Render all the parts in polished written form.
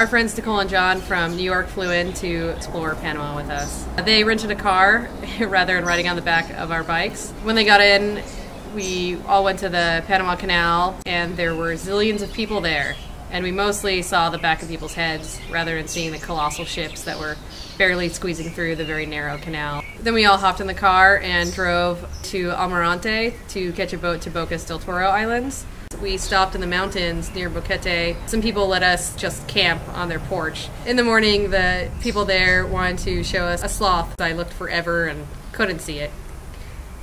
Our friends Nicole and John from New York flew in to explore Panama with us. They rented a car rather than riding on the back of our bikes. When they got in, we all went to the Panama Canal, and there were zillions of people there. And we mostly saw the back of people's heads rather than seeing the colossal ships that were barely squeezing through the very narrow canal. Then we all hopped in the car and drove to Almirante to catch a boat to Bocas del Toro Islands. We stopped in the mountains near Boquete. Some people let us just camp on their porch. In the morning, the people there wanted to show us a sloth. I looked forever and couldn't see it.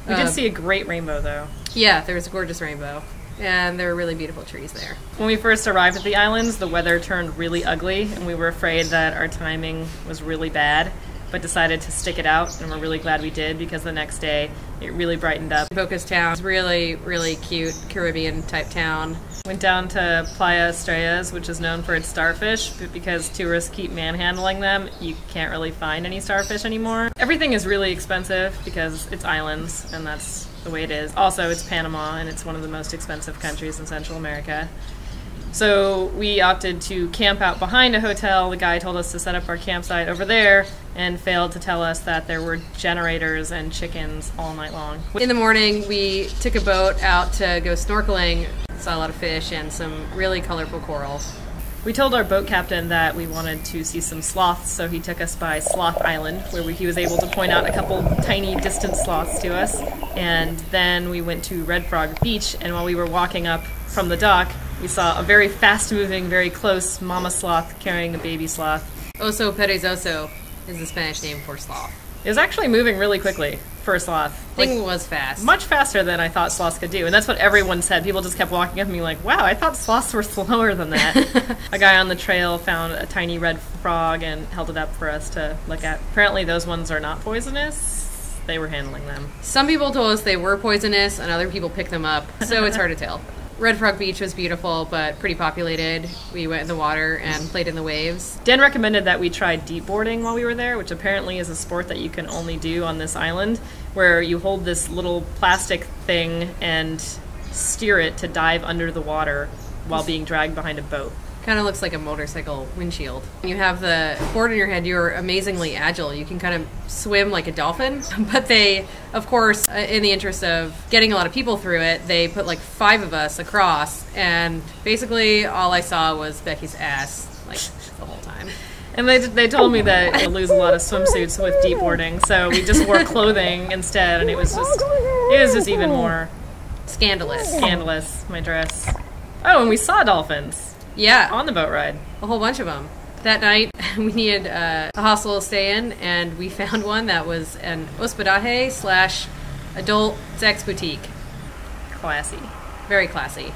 We did see a great rainbow, though. Yeah, there was a gorgeous rainbow. And there were really beautiful trees there. When we first arrived at the islands, the weather turned really ugly, and we were afraid that our timing was really bad, but decided to stick it out, and we're really glad we did, because the next day it really brightened up. Bocas town is really, really cute, Caribbean-type town. Went down to Playa Estrellas, which is known for its starfish, but because tourists keep manhandling them, you can't really find any starfish anymore. Everything is really expensive because it's islands, and that's the way it is. Also, it's Panama, and it's one of the most expensive countries in Central America. So we opted to camp out behind a hotel. The guy told us to set up our campsite over there and failed to tell us that there were generators and chickens all night long. In the morning, we took a boat out to go snorkeling. Saw a lot of fish and some really colorful coral. We told our boat captain that we wanted to see some sloths, so he took us by Sloth Island, where he was able to point out a couple tiny distant sloths to us. And then we went to Red Frog Beach, and while we were walking up from the dock, we saw a very fast-moving, very close mama sloth carrying a baby sloth. Oso perezoso is the Spanish name for sloth. It was actually moving really quickly for a sloth. Thing was fast. Much faster than I thought sloths could do, and that's what everyone said. People just kept walking up to me like, wow, I thought sloths were slower than that. A guy on the trail found a tiny red frog and held it up for us to look at. Apparently those ones are not poisonous. They were handling them. Some people told us they were poisonous, and other people picked them up, so it's hard to tell. Red Frog Beach was beautiful, but pretty populated. We went in the water and played in the waves. Dan recommended that we try deep boarding while we were there, which apparently is a sport that you can only do on this island, where you hold this little plastic thing and steer it to dive under the water while being dragged behind a boat. Kind of looks like a motorcycle windshield. When you have the board in your head, you're amazingly agile. You can kind of swim like a dolphin. But they, of course, in the interest of getting a lot of people through it, they put like 5 of us across, and basically all I saw was Becky's ass like the whole time. And they told me that you'll lose a lot of swimsuits with deep boarding, so we just wore clothing instead, and it was just even more scandalous. Scandalous, my dress. Oh, and we saw dolphins. Yeah. On the boat ride. A whole bunch of them. That night, we needed a hostel to stay in, and we found one that was an hospedaje / adult sex boutique. Classy. Very classy.